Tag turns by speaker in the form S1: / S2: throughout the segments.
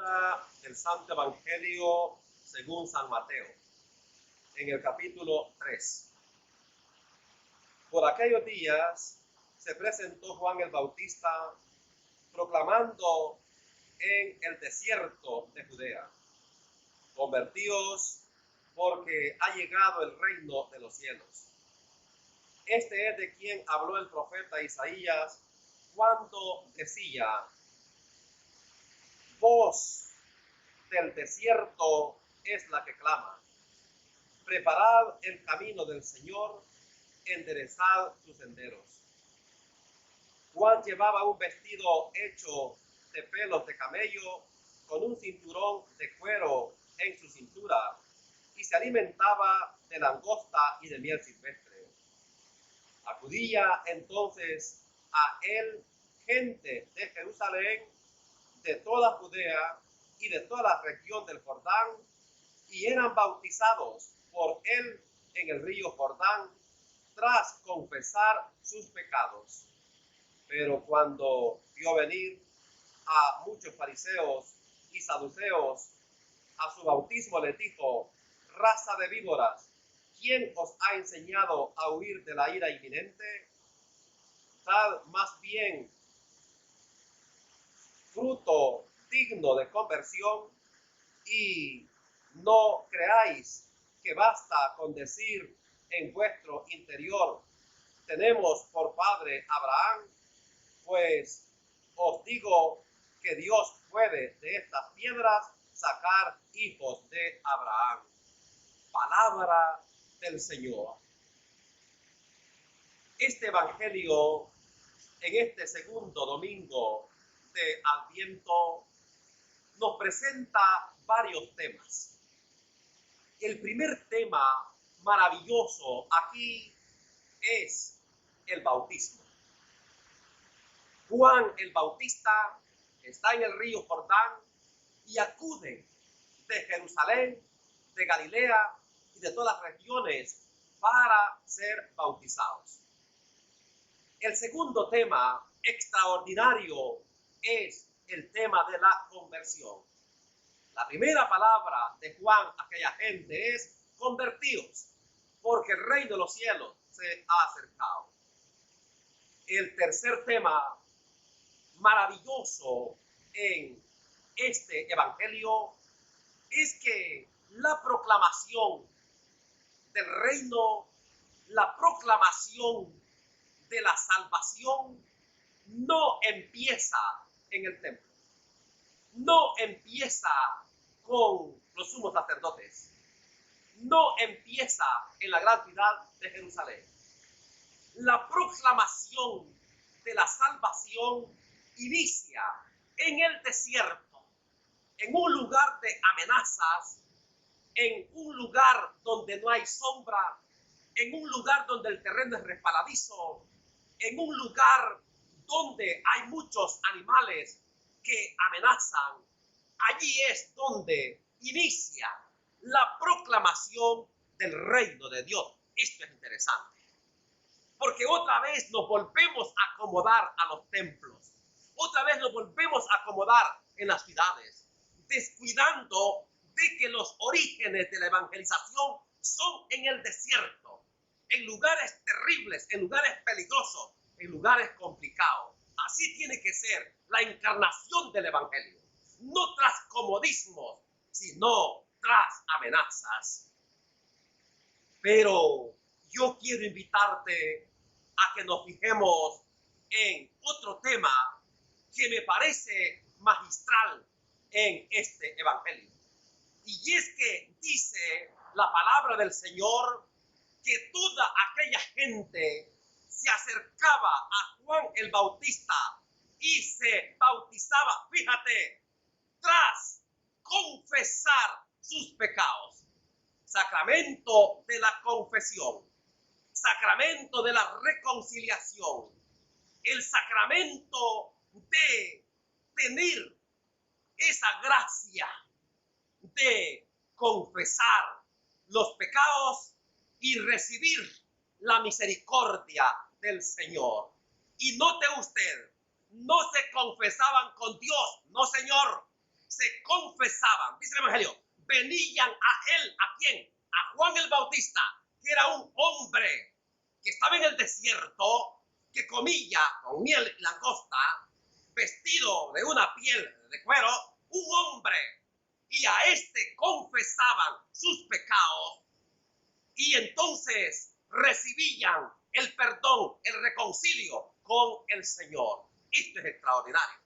S1: Lectura del Santo Evangelio según San Mateo, en el capítulo 3. Por aquellos días se presentó Juan el Bautista proclamando en el desierto de Judea: convertíos, porque ha llegado el reino de los cielos. Este es de quien habló el profeta Isaías cuando decía: voz del desierto es la que clama, preparad el camino del Señor, enderezad sus senderos. Juan llevaba un vestido hecho de pelos de camello, con un cinturón de cuero en su cintura, y se alimentaba de langosta y de miel silvestre. Acudía entonces a él gente de Jerusalén, de toda Judea y de toda la región del Jordán, y eran bautizados por él en el río Jordán, tras confesar sus pecados. Pero cuando vio venir a muchos fariseos y saduceos a su bautismo, les dijo: raza de víboras, ¿quién os ha enseñado a huir de la ira inminente? Dad más bien fruto digno de conversión, y no creáis que basta con decir en vuestro interior: tenemos por padre Abraham, pues os digo que Dios puede de estas piedras sacar hijos de Abraham. Palabra del Señor. Este evangelio, en este segundo domingo de Adviento, nos presenta varios temas. El primer tema maravilloso aquí es el bautismo. Juan el Bautista está en el río Jordán y acude de Jerusalén, de Galilea y de todas las regiones para ser bautizados. El segundo tema extraordinario es el tema de la conversión. La primera palabra de Juan a aquella gente es: convertíos, porque el reino de los cielos se ha acercado. El tercer tema maravilloso en este evangelio es que la proclamación del reino, la proclamación de la salvación, no empieza en el templo, no empieza con los sumos sacerdotes, no empieza en la gran ciudad de Jerusalén. La proclamación de la salvación inicia en el desierto, en un lugar de amenazas, en un lugar donde no hay sombra, en un lugar donde el terreno es resbaladizo, en un lugar donde hay muchos animales que amenazan. Allí es donde inicia la proclamación del reino de Dios. Esto es interesante, porque otra vez nos volvemos a acomodar a los templos, otra vez nos volvemos a acomodar en las ciudades, descuidando de que los orígenes de la evangelización son en el desierto, en lugares terribles, en lugares peligrosos, en lugares complicados. Así tiene que ser la encarnación del evangelio, no tras comodismos, sino tras amenazas. Pero yo quiero invitarte a que nos fijemos en otro tema que me parece magistral en este evangelio. Y es que dice la palabra del Señor que toda aquella gente se acercaba a Juan el Bautista y se bautizaba, fíjate, tras confesar sus pecados. Sacramento de la confesión, sacramento de la reconciliación, el sacramento de tener esa gracia de confesar los pecados y recibir la misericordia del Señor. Y note usted, no se confesaban con Dios, no, Señor, se confesaban, dice el Evangelio, venían a él, ¿a quién? A Juan el Bautista, que era un hombre que estaba en el desierto, que comía con miel y langosta, vestido de una piel de cuero, un hombre, y a este confesaban sus pecados, y entonces recibían el perdón, el reconcilio con el Señor. Esto es extraordinario,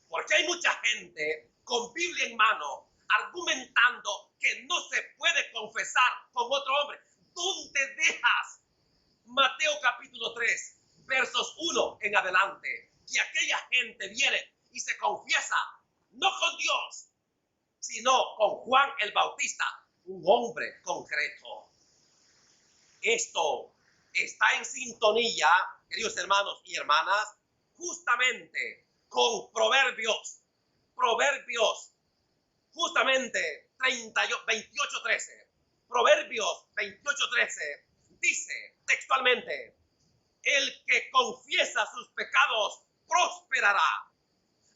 S1: porque hay mucha gente con Biblia en mano argumentando que no se puede confesar con otro hombre. ¿Dónde dejas Mateo capítulo 3, versos 1 en adelante, que aquella gente viene y se confiesa no con Dios, sino con Juan el Bautista, un hombre concreto? Esto está en sintonía, queridos hermanos y hermanas, justamente con Proverbios, justamente 28:13. Proverbios 28:13 dice textualmente: el que confiesa sus pecados prosperará,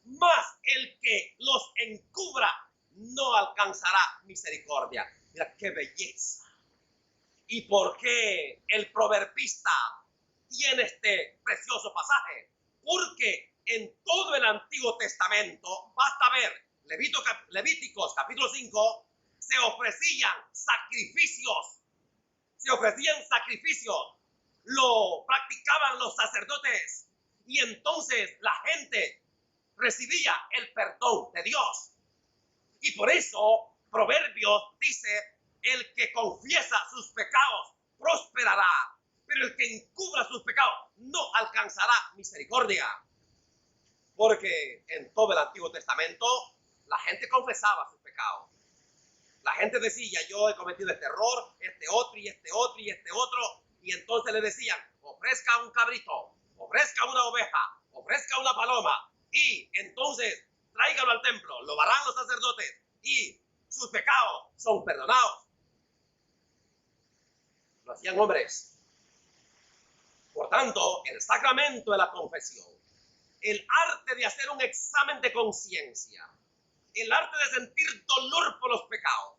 S1: mas el que los encubra no alcanzará misericordia. Mira qué belleza. ¿Y por qué el proverbista tiene este precioso pasaje? Porque en todo el Antiguo Testamento, basta ver Levíticos capítulo 5, se ofrecían sacrificios, lo practicaban los sacerdotes, y entonces la gente recibía el perdón de Dios. Y por eso Proverbios dice: el que confiesa sus pecados prosperará, pero el que encubra sus pecados no alcanzará misericordia. Porque en todo el Antiguo Testamento la gente confesaba sus pecados. La gente decía: yo he cometido este error, este otro y este otro y este otro. Y entonces le decían: ofrezca un cabrito, ofrezca una oveja, ofrezca una paloma, y entonces tráigalo al templo, lo harán los sacerdotes y sus pecados son perdonados. Lo hacían hombres. Por tanto, el sacramento de la confesión, el arte de hacer un examen de conciencia, el arte de sentir dolor por los pecados,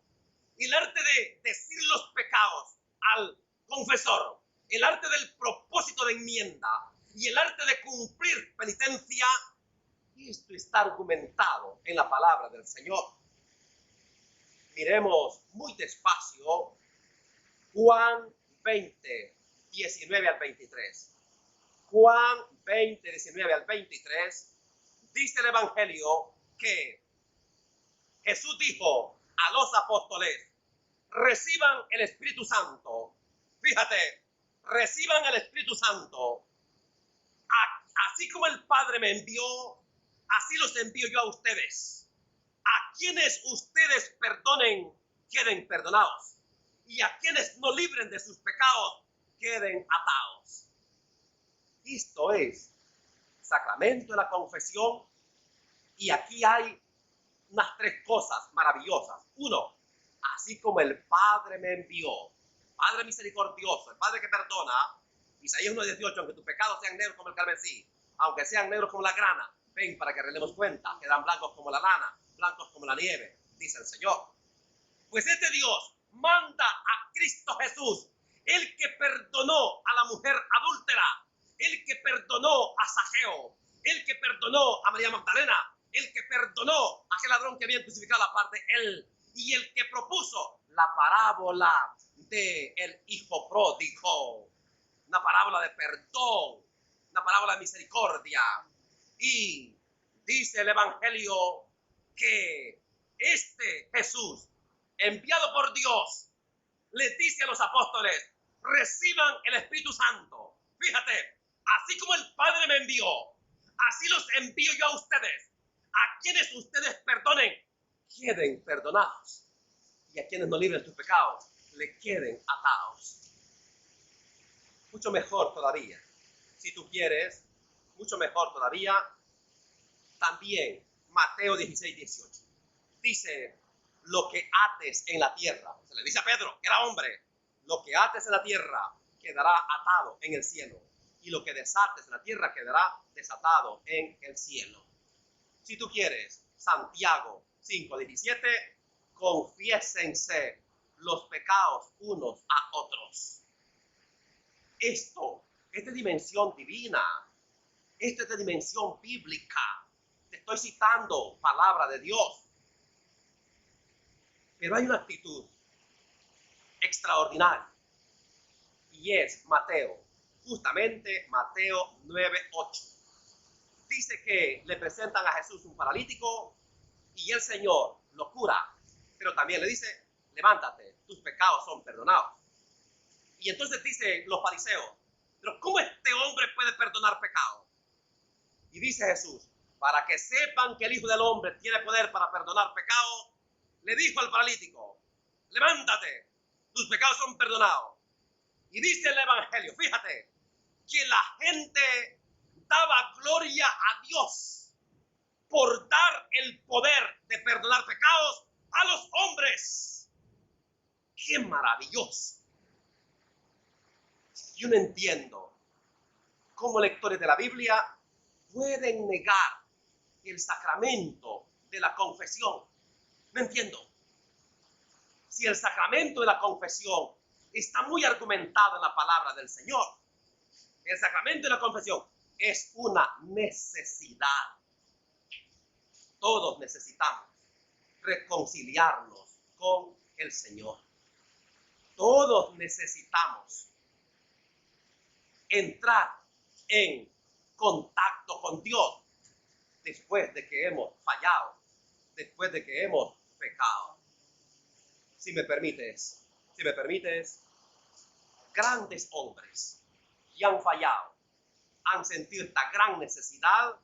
S1: el arte de decir los pecados al confesor, el arte del propósito de enmienda y el arte de cumplir penitencia, esto está argumentado en la palabra del Señor. Miremos muy despacio Juan 20, 19 al 23. Juan 20, 19 al 23, dice el Evangelio que Jesús dijo a los apóstoles: reciban el Espíritu Santo. Fíjate, reciban el Espíritu Santo. Así como el Padre me envió, así los envío yo a ustedes. A quienes ustedes perdonen, queden perdonados. Y a quienes no libren de sus pecados, queden atados. Esto es sacramento de la confesión. Y aquí hay unas tres cosas maravillosas. Uno, así como el Padre me envió, Padre misericordioso, el Padre que perdona. Isaías 1:18, aunque tus pecados sean negros como el carmesí, aunque sean negros como la grana, ven para que rendemos cuenta, quedan blancos como la lana, blancos como la nieve, dice el Señor. Pues este Dios manda a Cristo Jesús, el que perdonó a la mujer adúltera, el que perdonó a Zaqueo, el que perdonó a María Magdalena, el que perdonó a aquel ladrón que había crucificado a la parte de él, y el que propuso la parábola del hijo pródigo, una parábola de perdón, una parábola de misericordia. Y dice el Evangelio que este Jesús, enviado por Dios, les dice a los apóstoles: reciban el Espíritu Santo. Fíjate, así como el Padre me envió, así los envío yo a ustedes. A quienes ustedes perdonen, queden perdonados. Y a quienes no libren sus pecados, le queden atados. Mucho mejor todavía, si tú quieres, mucho mejor todavía, también Mateo 16:18. Dice: lo que ates en la tierra, se le dice a Pedro, que era hombre, lo que ates en la tierra quedará atado en el cielo, y lo que desates en la tierra quedará desatado en el cielo. Si tú quieres, Santiago 5:17, confiésense los pecados unos a otros. Esto es de dimensión divina, esto es de dimensión bíblica. Te estoy citando palabra de Dios. Pero hay una actitud extraordinaria y es Mateo, justamente Mateo 9:8. Dice que le presentan a Jesús un paralítico y el Señor lo cura, pero también le dice, levántate, tus pecados son perdonados. Y entonces dicen los fariseos, pero ¿cómo este hombre puede perdonar pecados? Y dice Jesús, para que sepan que el Hijo del Hombre tiene poder para perdonar pecados, le dijo al paralítico, levántate, tus pecados son perdonados. Y dice el Evangelio, fíjate, que la gente daba gloria a Dios por dar el poder de perdonar pecados a los hombres. ¡Qué maravilloso! Yo no entiendo cómo lectores de la Biblia pueden negar el sacramento de la confesión. No entiendo. Si el sacramento de la confesión está muy argumentado en la palabra del Señor, el sacramento de la confesión es una necesidad. Todos necesitamos reconciliarnos con el Señor. Todos necesitamos entrar en contacto con Dios después de que hemos fallado, después de que hemos pecado. Si me permites, grandes hombres que han fallado, han sentido esta gran necesidad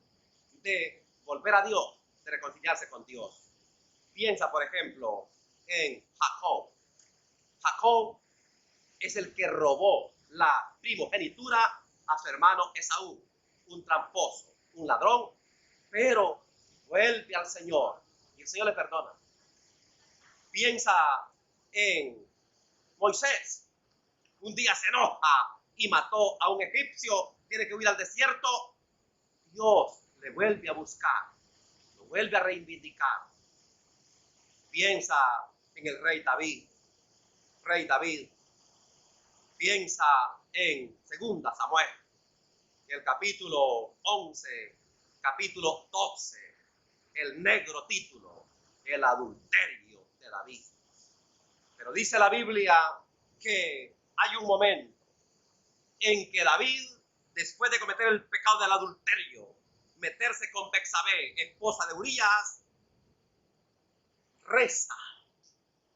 S1: de volver a Dios, de reconciliarse con Dios. Piensa, por ejemplo, en Jacob. Jacob es el que robó la primogenitura a su hermano Esaú, un tramposo, un ladrón, pero vuelve al Señor y el Señor le perdona. Piensa en Moisés. Un día se enoja y mató a un egipcio, tiene que huir al desierto. Dios le vuelve a buscar, lo vuelve a reivindicar. Piensa en el rey David. Piensa en 2 Samuel, el capítulo 11, capítulo 12, el negro título, el adulterio de David. Pero dice la Biblia que hay un momento en que David, después de cometer el pecado del adulterio, meterse con Betsabé, esposa de Urías, reza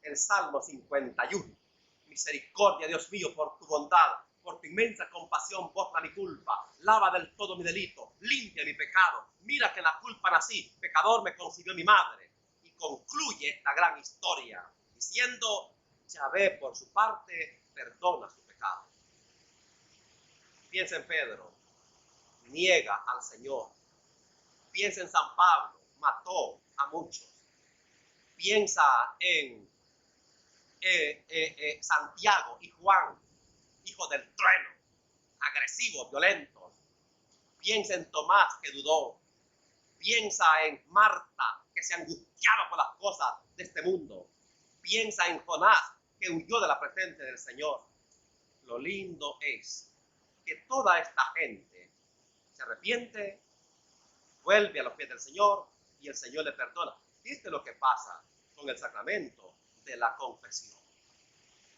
S1: el Salmo 51. Misericordia, Dios mío, por tu bondad, por tu inmensa compasión, borra mi culpa, lava del todo mi delito, limpia mi pecado. Mira que en la culpa nací, pecador me concibió mi madre. Y concluye esta gran historia diciendo, Yahvé por su parte perdona su pecado. Piensa en Pedro, niega al Señor. Piensa en San Pablo, mató a muchos. Piensa en Santiago y Juan, hijos del trueno, agresivos, violentos. Piensa en Tomás, que dudó. Piensa en Marta, que se angustiaba por las cosas de este mundo. Piensa en Jonás, que huyó de la presencia del Señor. Lo lindo es que toda esta gente se arrepiente, vuelve a los pies del Señor y el Señor le perdona. Esto es lo que pasa con el sacramento de la confesión.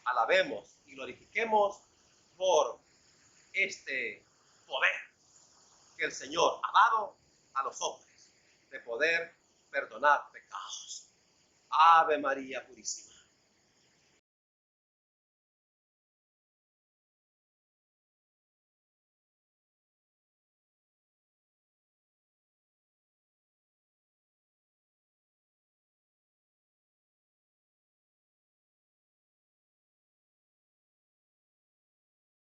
S1: Alabemos y glorifiquemos por este poder que el Señor ha dado a los hombres de poder perdonar pecados. Ave María Purísima.